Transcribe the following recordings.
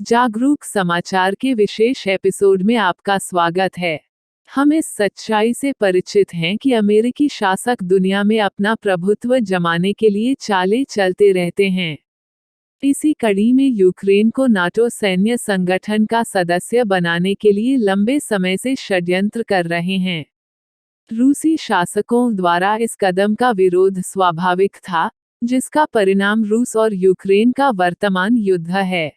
जागरूक समाचार के विशेष एपिसोड में आपका स्वागत है। हम इस सच्चाई से परिचित हैं कि अमेरिकी शासक दुनिया में अपना प्रभुत्व जमाने के लिए चालें चलते रहते हैं। इसी कड़ी में यूक्रेन को नाटो सैन्य संगठन का सदस्य बनाने के लिए लंबे समय से षड्यंत्र कर रहे हैं। रूसी शासकों द्वारा इस कदम का विरोध स्वाभाविक था, जिसका परिणाम रूस और यूक्रेन का वर्तमान युद्ध है।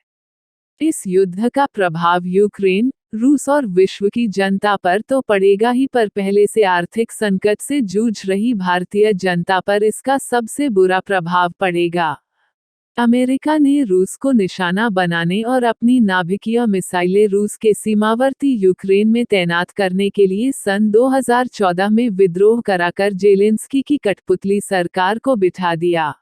इस युद्ध का प्रभाव यूक्रेन, रूस और विश्व की जनता पर तो पड़ेगा ही, पर पहले से आर्थिक संकट से जूझ रही भारतीय जनता पर इसका सबसे बुरा प्रभाव पड़ेगा। अमेरिका ने रूस को निशाना बनाने और अपनी नाभिकीय मिसाइलें रूस के सीमावर्ती यूक्रेन में तैनात करने के लिए सन 2014 में विद्रोह कराकर जेलेंस्की की कठपुतली सरकार को बिठा दिया।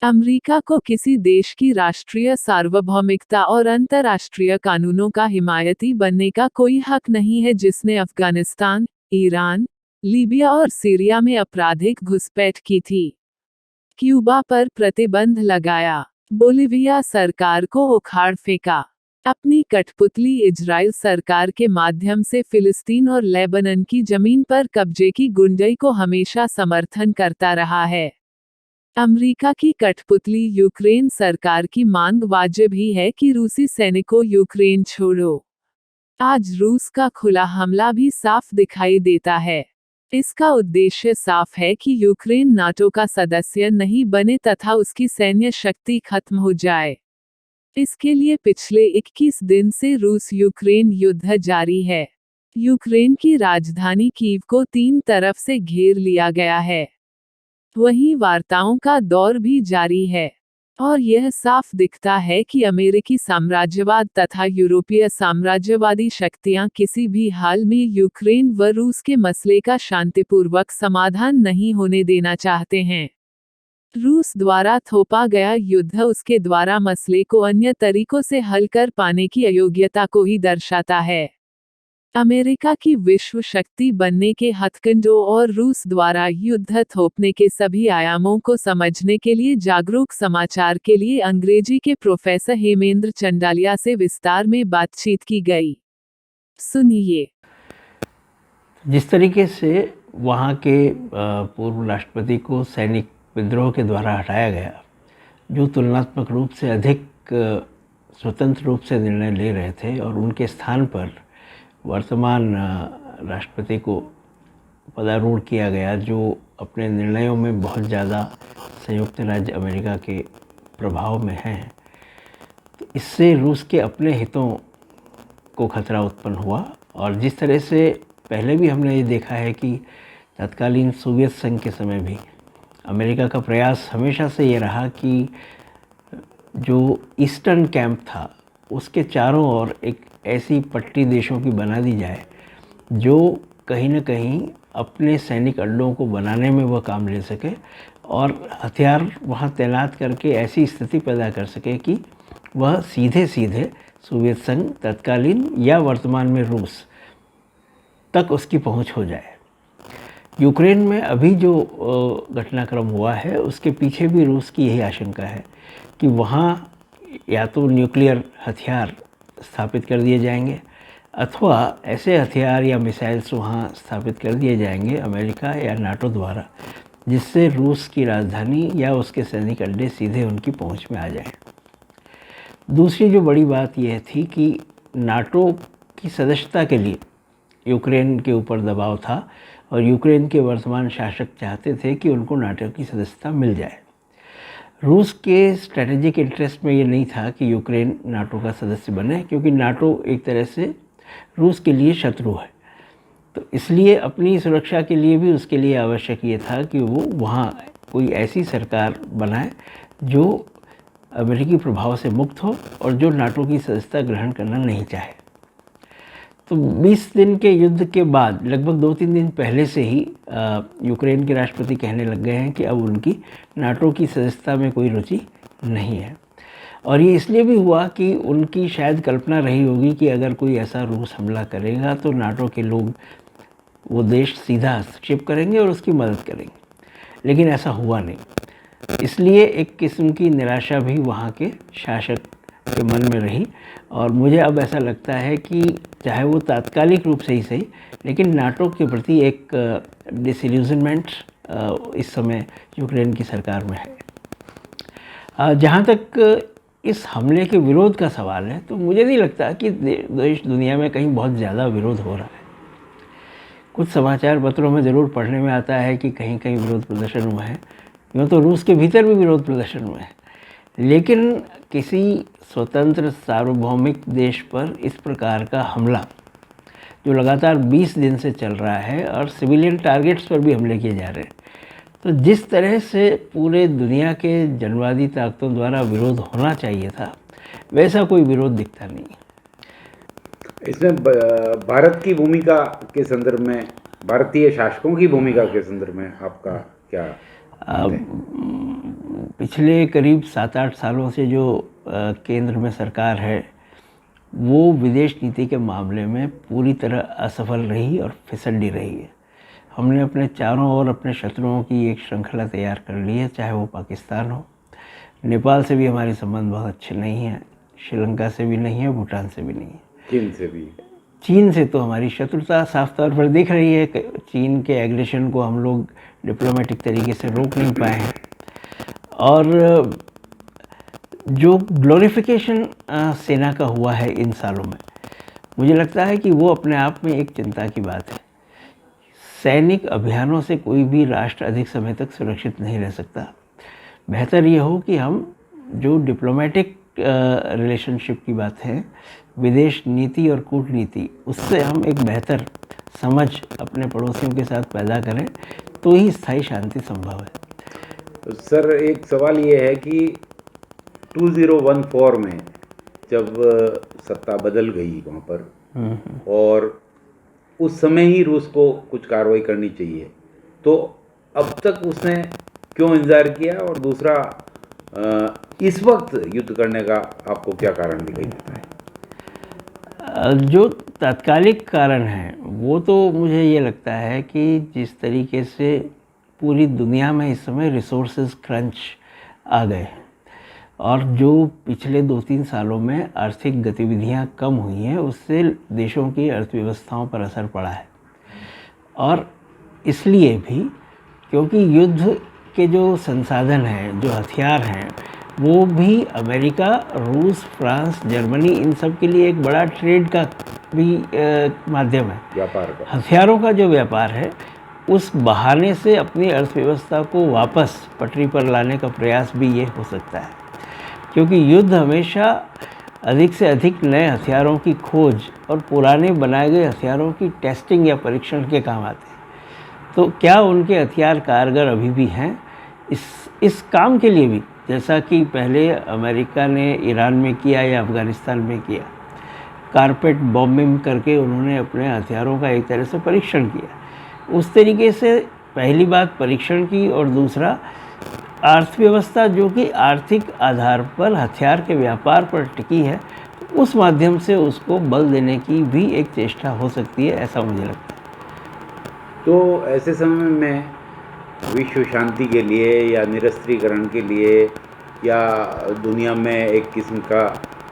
अमेरिका को किसी देश की राष्ट्रीय सार्वभौमिकता और अंतर्राष्ट्रीय कानूनों का हिमायती बनने का कोई हक नहीं है, जिसने अफगानिस्तान, ईरान, लीबिया और सीरिया में आपराधिक घुसपैठ की थी, क्यूबा पर प्रतिबंध लगाया, बोलिविया सरकार को उखाड़ फेंका, अपनी कठपुतली इजराइल सरकार के माध्यम से फिलिस्तीन और लेबनान की जमीन पर कब्जे की गुंडई को हमेशा समर्थन करता रहा है। अमेरिका की कठपुतली यूक्रेन सरकार की मांग वाजिब ही है कि रूसी सैनिकों यूक्रेन छोड़ो। आज रूस का खुला हमला भी साफ दिखाई देता है। इसका उद्देश्य साफ है कि यूक्रेन नाटो का सदस्य नहीं बने तथा उसकी सैन्य शक्ति खत्म हो जाए। इसके लिए पिछले 21 दिन से रूस यूक्रेन युद्ध जारी है। यूक्रेन की राजधानी कीव को 3 तरफ से घेर लिया गया है। वहीं वार्ताओं का दौर भी जारी है और यह साफ दिखता है कि अमेरिकी साम्राज्यवाद तथा यूरोपीय साम्राज्यवादी शक्तियां किसी भी हाल में यूक्रेन व रूस के मसले का शांतिपूर्वक समाधान नहीं होने देना चाहते हैं। रूस द्वारा थोपा गया युद्ध उसके द्वारा मसले को अन्य तरीकों से हल कर पाने की अयोग्यता को ही दर्शाता है। अमेरिका की विश्व शक्ति बनने के हथकंडों और रूस द्वारा युद्ध थोपने के सभी आयामों को समझने के लिए जागरूक समाचार के लिए अंग्रेजी के प्रोफेसर हेमेंद्र चंडालिया से विस्तार में बातचीत की गई। सुनिए। जिस तरीके से वहाँ के पूर्व राष्ट्रपति को सैनिक विद्रोह के द्वारा हटाया गया, जो तुलनात्मक रूप से अधिक स्वतंत्र रूप से निर्णय ले रहे थे, और उनके स्थान पर वर्तमान राष्ट्रपति को पदारूढ़ किया गया, जो अपने निर्णयों में बहुत ज़्यादा संयुक्त राज्य अमेरिका के प्रभाव में हैं। तो इससे रूस के अपने हितों को खतरा उत्पन्न हुआ। और जिस तरह से पहले भी हमने ये देखा है कि तत्कालीन सोवियत संघ के समय भी अमेरिका का प्रयास हमेशा से ये रहा कि जो ईस्टर्न कैंप था उसके चारों ओर एक ऐसी पट्टी देशों की बना दी जाए जो कहीं न कहीं अपने सैनिक अड्डों को बनाने में वह काम ले सके और हथियार वहाँ तैनात करके ऐसी स्थिति पैदा कर सके कि वह सीधे सीधे सोवियत संघ तत्कालीन या वर्तमान में रूस तक उसकी पहुँच हो जाए। यूक्रेन में अभी जो घटनाक्रम हुआ है उसके पीछे भी रूस की यही आशंका है कि वहाँ या तो न्यूक्लियर हथियार स्थापित कर दिए जाएंगे अथवा ऐसे हथियार या मिसाइल्स वहाँ स्थापित कर दिए जाएंगे अमेरिका या नाटो द्वारा, जिससे रूस की राजधानी या उसके सैनिक अड्डे सीधे उनकी पहुँच में आ जाएं। दूसरी जो बड़ी बात यह थी कि नाटो की सदस्यता के लिए यूक्रेन के ऊपर दबाव था और यूक्रेन के वर्तमान शासक चाहते थे कि उनको नाटो की सदस्यता मिल जाए। रूस के स्ट्रेटेजिक इंटरेस्ट में ये नहीं था कि यूक्रेन नाटो का सदस्य बने, क्योंकि नाटो एक तरह से रूस के लिए शत्रु है। तो इसलिए अपनी सुरक्षा के लिए भी उसके लिए आवश्यक ये था कि वो वहाँ कोई ऐसी सरकार बनाए जो अमेरिकी प्रभाव से मुक्त हो और जो नाटो की सदस्यता ग्रहण करना नहीं चाहे। तो 20 दिन के युद्ध के बाद लगभग 2-3 दिन पहले से ही यूक्रेन के राष्ट्रपति कहने लग गए हैं कि अब उनकी नाटो की सदस्यता में कोई रुचि नहीं है। और ये इसलिए भी हुआ कि उनकी शायद कल्पना रही होगी कि अगर कोई ऐसा रूस हमला करेगा तो नाटो के लोग वो देश सीधा हस्तक्षेप करेंगे और उसकी मदद करेंगे, लेकिन ऐसा हुआ नहीं। इसलिए एक किस्म की निराशा भी वहाँ के शासक के मन में रही। और मुझे अब ऐसा लगता है कि चाहे वो तात्कालिक रूप से ही सही, लेकिन नाटो के प्रति एक डिसइल्यूजनमेंट इस समय यूक्रेन की सरकार में है। जहाँ तक इस हमले के विरोध का सवाल है, तो मुझे नहीं लगता कि देश दुनिया में कहीं बहुत ज़्यादा विरोध हो रहा है। कुछ समाचार पत्रों में ज़रूर पढ़ने में आता है कि कहीं कहीं विरोध प्रदर्शन हुआ है, यूँ तो रूस के भीतर भी विरोध प्रदर्शन हुए हैं, लेकिन किसी स्वतंत्र सार्वभौमिक देश पर इस प्रकार का हमला जो लगातार 20 दिन से चल रहा है और सिविलियन टारगेट्स पर भी हमले किए जा रहे हैं, तो जिस तरह से पूरे दुनिया के जनवादी ताकतों द्वारा विरोध होना चाहिए था, वैसा कोई विरोध दिखता नहीं। इसमें भारत की भूमिका के संदर्भ में, भारतीय शासकों की भूमिका के संदर्भ में आपका क्या है? पिछले करीब 7-8 सालों से जो केंद्र में सरकार है, वो विदेश नीति के मामले में पूरी तरह असफल रही और फिसली रही है। हमने अपने चारों ओर अपने शत्रुओं की एक श्रृंखला तैयार कर ली है, चाहे वो पाकिस्तान हो, नेपाल से भी हमारे संबंध बहुत अच्छे नहीं हैं, श्रीलंका से भी नहीं है, भूटान से भी नहीं है, चीन से भी। चीन से तो हमारी शत्रुता साफ तौर पर दिख रही है। चीन के एग्रेशन को हम लोग डिप्लोमेटिक तरीके से रोक नहीं पाए हैं। और जो ग्लोरिफिकेशन सेना का हुआ है इन सालों में, मुझे लगता है कि वो अपने आप में एक चिंता की बात है। सैनिक अभियानों से कोई भी राष्ट्र अधिक समय तक सुरक्षित नहीं रह सकता। बेहतर ये हो कि हम जो डिप्लोमेटिक रिलेशनशिप की बात है, विदेश नीति और कूटनीति, उससे हम एक बेहतर समझ अपने पड़ोसियों के साथ पैदा करें, तो ही स्थायी शांति संभव है। सर, एक सवाल ये है कि 2014 में जब सत्ता बदल गई वहाँ पर, और उस समय ही रूस को कुछ कार्रवाई करनी चाहिए, तो अब तक उसने क्यों इंतजार किया? और दूसरा, इस वक्त युद्ध करने का आपको क्या कारण दिखाई देता है? जो तात्कालिक कारण है वो तो मुझे ये लगता है कि जिस तरीके से पूरी दुनिया में इस समय रिसोर्सेज क्रंच आ गए हैं, और जो पिछले 2-3 सालों में आर्थिक गतिविधियां कम हुई हैं, उससे देशों की अर्थव्यवस्थाओं पर असर पड़ा है। और इसलिए भी क्योंकि युद्ध के जो संसाधन हैं, जो हथियार हैं, वो भी अमेरिका, रूस, फ्रांस, जर्मनी, इन सब के लिए एक बड़ा ट्रेड का भी माध्यम है, व्यापार का। हथियारों का जो व्यापार है, उस बहाने से अपनी अर्थव्यवस्था को वापस पटरी पर लाने का प्रयास भी ये हो सकता है। क्योंकि युद्ध हमेशा अधिक से अधिक नए हथियारों की खोज और पुराने बनाए गए हथियारों की टेस्टिंग या परीक्षण के काम आते हैं। तो क्या उनके हथियार कारगर अभी भी हैं इस काम के लिए भी, जैसा कि पहले अमेरिका ने ईरान में किया या अफ़गानिस्तान में किया, कारपेट बॉम्बिंग करके उन्होंने अपने हथियारों का एक तरह से परीक्षण किया। उस तरीके से पहली बात परीक्षण की, और दूसरा अर्थव्यवस्था जो कि आर्थिक आधार पर हथियार के व्यापार पर टिकी है, उस माध्यम से उसको बल देने की भी एक चेष्टा हो सकती है, ऐसा मुझे लगता है। तो ऐसे समय में विश्व शांति के लिए या निरस्त्रीकरण के लिए या दुनिया में एक किस्म का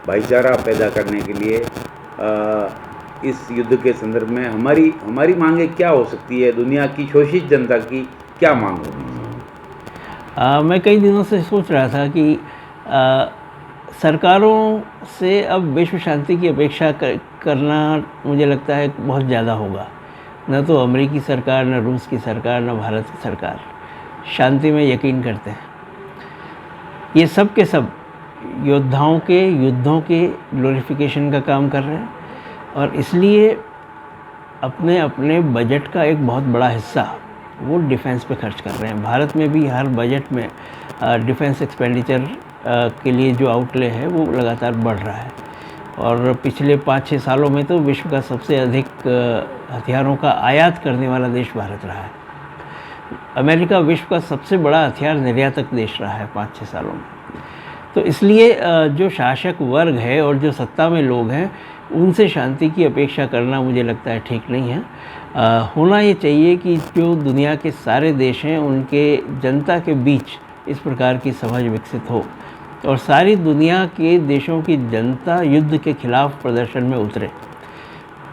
भाईचारा पैदा करने के लिए इस युद्ध के संदर्भ में हमारी मांगे क्या हो सकती है? दुनिया की शोषित जनता की क्या मांग होगी? मैं कई दिनों से सोच रहा था कि सरकारों से अब विश्व शांति की अपेक्षा करना मुझे लगता है बहुत ज़्यादा होगा। न तो अमेरिकी सरकार, न रूस की सरकार, न भारत की सरकार शांति में यकीन करते हैं। ये सब के सब योद्धाओं के युद्धों के ग्लोरिफिकेशन का काम कर रहे हैं, और इसलिए अपने अपने बजट का एक बहुत बड़ा हिस्सा वो डिफेंस पे खर्च कर रहे हैं। भारत में भी हर बजट में डिफेंस एक्सपेंडिचर के लिए जो आउटले है वो लगातार बढ़ रहा है, और पिछले 5-6 सालों में तो विश्व का सबसे अधिक हथियारों का आयात करने वाला देश भारत रहा है। अमेरिका विश्व का सबसे बड़ा हथियार निर्यातक देश रहा है 5-6 सालों में। तो इसलिए जो शासक वर्ग है और जो सत्ता में लोग हैं, उनसे शांति की अपेक्षा करना मुझे लगता है ठीक नहीं है। होना ये चाहिए कि जो दुनिया के सारे देश हैं, उनके जनता के बीच इस प्रकार की समझ विकसित हो और सारी दुनिया के देशों की जनता युद्ध के खिलाफ प्रदर्शन में उतरे।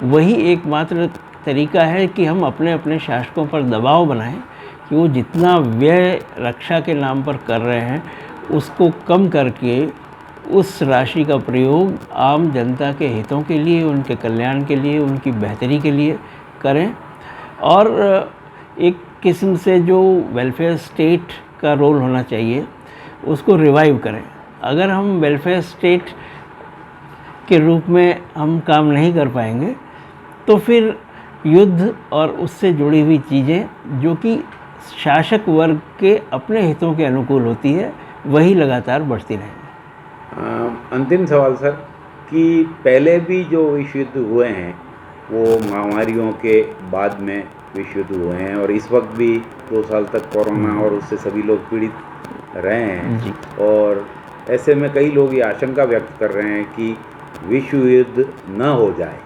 वही एकमात्र तरीका है कि हम अपने अपने शासकों पर दबाव बनाएं कि वो जितना व्यय रक्षा के नाम पर कर रहे हैं उसको कम करके उस राशि का प्रयोग आम जनता के हितों के लिए, उनके कल्याण के लिए, उनकी बेहतरी के लिए करें। और एक किस्म से जो वेलफेयर स्टेट का रोल होना चाहिए उसको रिवाइव करें। अगर हम वेलफेयर स्टेट के रूप में हम काम नहीं कर पाएंगे तो फिर युद्ध और उससे जुड़ी हुई चीज़ें जो कि शासक वर्ग के अपने हितों के अनुकूल होती है वही लगातार बढ़ती रहेंगी। अंतिम सवाल सर, कि पहले भी जो विश्व युद्ध हुए हैं वो महामारियों के बाद में विश्व युद्ध हुए हैं और इस वक्त भी 2 साल तक कोरोना और उससे सभी लोग पीड़ित रहे हैं जी। और ऐसे में कई लोग ये आशंका व्यक्त कर रहे हैं कि विश्व युद्ध न हो जाए।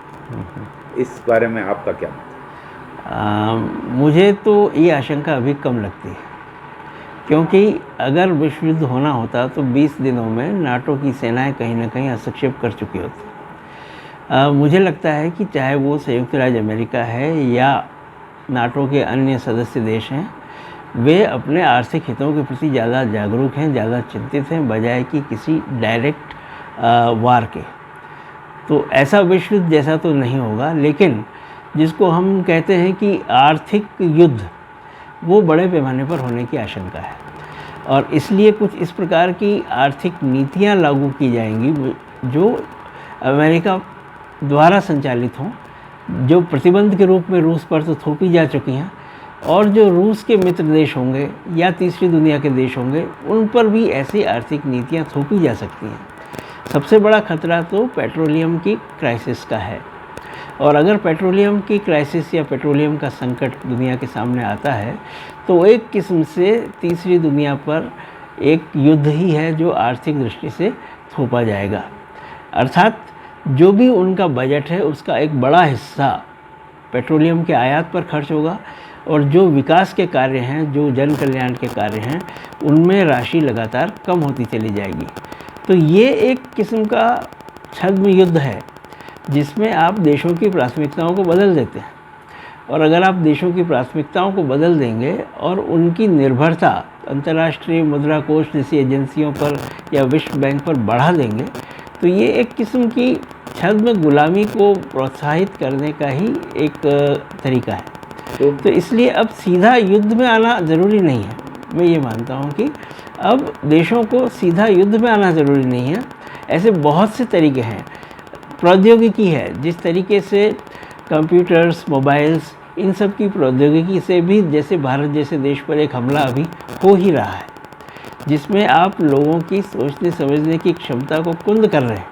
इस बारे में आपका क्या मत है? मुझे तो ये आशंका अभी कम लगती है, क्योंकि अगर विश्व युद्ध होना होता तो 20 दिनों में नाटो की सेनाएं कहीं ना कहीं हस्तक्षेप कर चुकी होती। मुझे लगता है कि चाहे वो संयुक्त राज्य अमेरिका है या नाटो के अन्य सदस्य देश हैं, वे अपने आर्थिक हितों के प्रति ज़्यादा जागरूक हैं, ज़्यादा चिंतित हैं बजाय कि किसी डायरेक्ट वार के। तो ऐसा विश्व युद्ध जैसा तो नहीं होगा, लेकिन जिसको हम कहते हैं कि आर्थिक युद्ध, वो बड़े पैमाने पर होने की आशंका है और इसलिए कुछ इस प्रकार की आर्थिक नीतियां लागू की जाएंगी जो अमेरिका द्वारा संचालित हों, जो प्रतिबंध के रूप में रूस पर तो थोपी जा चुकी हैं और जो रूस के मित्र देश होंगे या तीसरी दुनिया के देश होंगे उन पर भी ऐसी आर्थिक नीतियां थोपी जा सकती हैं। सबसे बड़ा खतरा तो पेट्रोलियम की क्राइसिस का है और अगर पेट्रोलियम की क्राइसिस या पेट्रोलियम का संकट दुनिया के सामने आता है तो एक किस्म से तीसरी दुनिया पर एक युद्ध ही है जो आर्थिक दृष्टि से थोपा जाएगा। अर्थात जो भी उनका बजट है उसका एक बड़ा हिस्सा पेट्रोलियम के आयात पर खर्च होगा और जो विकास के कार्य हैं, जो जन कल्याण के कार्य हैं, उनमें राशि लगातार कम होती चली जाएगी। तो ये एक किस्म का छद्म युद्ध है जिसमें आप देशों की प्राथमिकताओं को बदल देते हैं और अगर आप देशों की प्राथमिकताओं को बदल देंगे और उनकी निर्भरता अंतर्राष्ट्रीय मुद्रा कोष जैसी एजेंसियों पर या विश्व बैंक पर बढ़ा देंगे तो ये एक किस्म की छद्म गुलामी को प्रोत्साहित करने का ही एक तरीका है। तो इसलिए अब सीधा युद्ध में आना ज़रूरी नहीं है। मैं ये मानता हूँ कि अब देशों को सीधा युद्ध में आना ज़रूरी नहीं है। ऐसे बहुत से तरीके हैं, प्रौद्योगिकी है, जिस तरीके से कंप्यूटर्स, मोबाइल्स, इन सब की प्रौद्योगिकी से भी जैसे भारत जैसे देश पर एक हमला अभी हो ही रहा है जिसमें आप लोगों की सोचने समझने की क्षमता को कुंद कर रहे हैं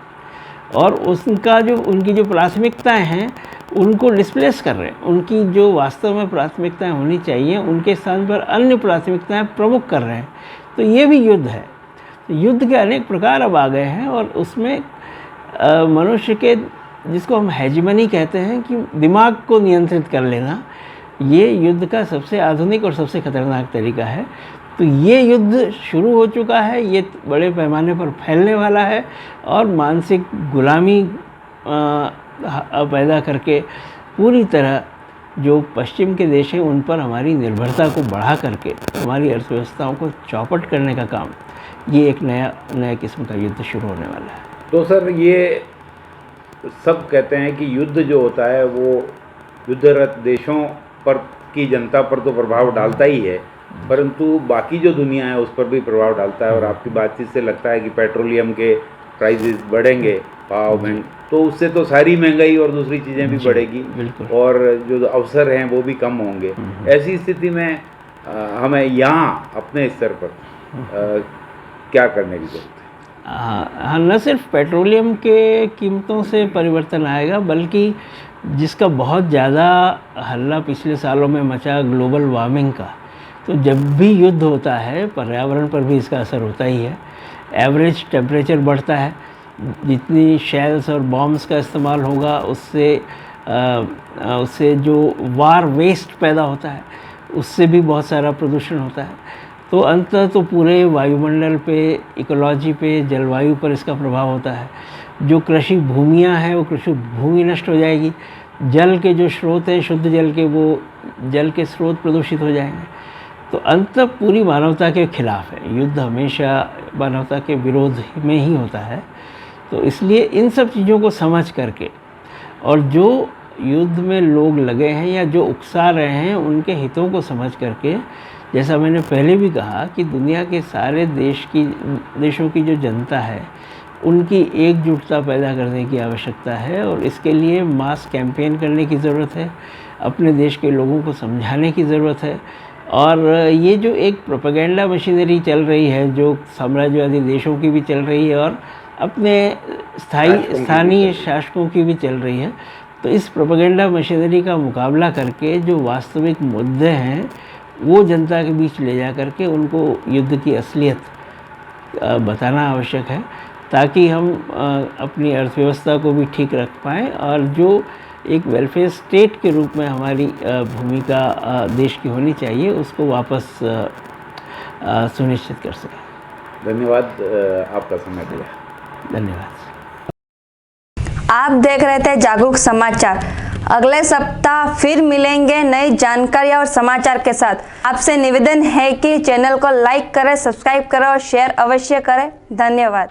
और उनकी जो प्राथमिकताएं हैं उनको डिस्प्लेस कर रहे हैं। उनकी जो वास्तव में प्राथमिकताएं होनी चाहिए उनके स्थान पर अन्य प्राथमिकताएं प्रमुख कर रहे हैं। तो ये भी युद्ध है। तो युद्ध के अनेक प्रकार अब आ गए हैं और उसमें मनुष्य के, जिसको हम हेजिमनी कहते हैं, कि दिमाग को नियंत्रित कर लेना, ये युद्ध का सबसे आधुनिक और सबसे खतरनाक तरीका है। तो ये युद्ध शुरू हो चुका है, ये बड़े पैमाने पर फैलने वाला है और मानसिक गुलामी पैदा करके पूरी तरह जो पश्चिम के देश हैं उन पर हमारी निर्भरता को बढ़ा करके हमारी अर्थव्यवस्थाओं को चौपट करने का काम, ये एक नया किस्म का युद्ध शुरू होने वाला है। तो सर, ये सब कहते हैं कि युद्ध जो होता है वो युद्धरत देशों पर की जनता पर तो प्रभाव डालता ही है, परंतु बाकी जो दुनिया है उस पर भी प्रभाव डालता है। और आपकी बातचीत से लगता है कि पेट्रोलियम के प्राइसेस बढ़ेंगे, भाव में, तो उससे तो सारी महंगाई और दूसरी चीज़ें भी बढ़ेगी और जो अवसर हैं वो भी कम होंगे। ऐसी स्थिति में हमें यहाँ अपने स्तर पर क्या करने की जरूरत है? हाँ, न सिर्फ पेट्रोलियम के कीमतों से परिवर्तन आएगा बल्कि जिसका बहुत ज़्यादा हल्ला पिछले सालों में मचा, ग्लोबल वार्मिंग का, तो जब भी युद्ध होता है पर्यावरण पर भी इसका असर होता ही है। एवरेज टेम्परेचर बढ़ता है, जितनी शेल्स और बॉम्ब्स का इस्तेमाल होगा उससे जो वार वेस्ट पैदा होता है उससे भी बहुत सारा प्रदूषण होता है। तो अंततः तो पूरे वायुमंडल पे, इकोलॉजी पे, जलवायु पर इसका प्रभाव होता है। जो कृषि भूमियाँ हैं वो कृषि भूमि नष्ट हो जाएगी, जल के जो स्रोत हैं शुद्ध जल के, वो जल के स्रोत प्रदूषित हो जाएंगे। तो अंततः पूरी मानवता के खिलाफ है। युद्ध हमेशा मानवता के विरोध में ही होता है। तो इसलिए इन सब चीज़ों को समझ करके, और जो युद्ध में लोग लगे हैं या जो उकसा रहे हैं उनके हितों को समझ करके, जैसा मैंने पहले भी कहा कि दुनिया के सारे देशों की जो जनता है उनकी एकजुटता पैदा करने की आवश्यकता है, और इसके लिए मास कैंपेन करने की ज़रूरत है, अपने देश के लोगों को समझाने की ज़रूरत है। और ये जो एक प्रोपेगेंडा मशीनरी चल रही है, जो साम्राज्यवादी देशों की भी चल रही है और अपने स्थानीय शासकों की भी चल रही है, तो इस प्रोपेगेंडा मशीनरी का मुकाबला करके जो वास्तविक मुद्दे हैं वो जनता के बीच ले जा करके उनको युद्ध की असलियत बताना आवश्यक है, ताकि हम अपनी अर्थव्यवस्था को भी ठीक रख पाएँ और जो एक वेलफेयर स्टेट के रूप में हमारी भूमिका देश की होनी चाहिए उसको वापस सुनिश्चित कर सकें। धन्यवाद आपका समय दिया। धन्यवाद। आप देख रहे थे जागरूक समाचार। अगले सप्ताह फिर मिलेंगे नई जानकारी और समाचार के साथ। आपसे निवेदन है कि चैनल को लाइक करें, सब्सक्राइब करें और शेयर अवश्य करें। धन्यवाद।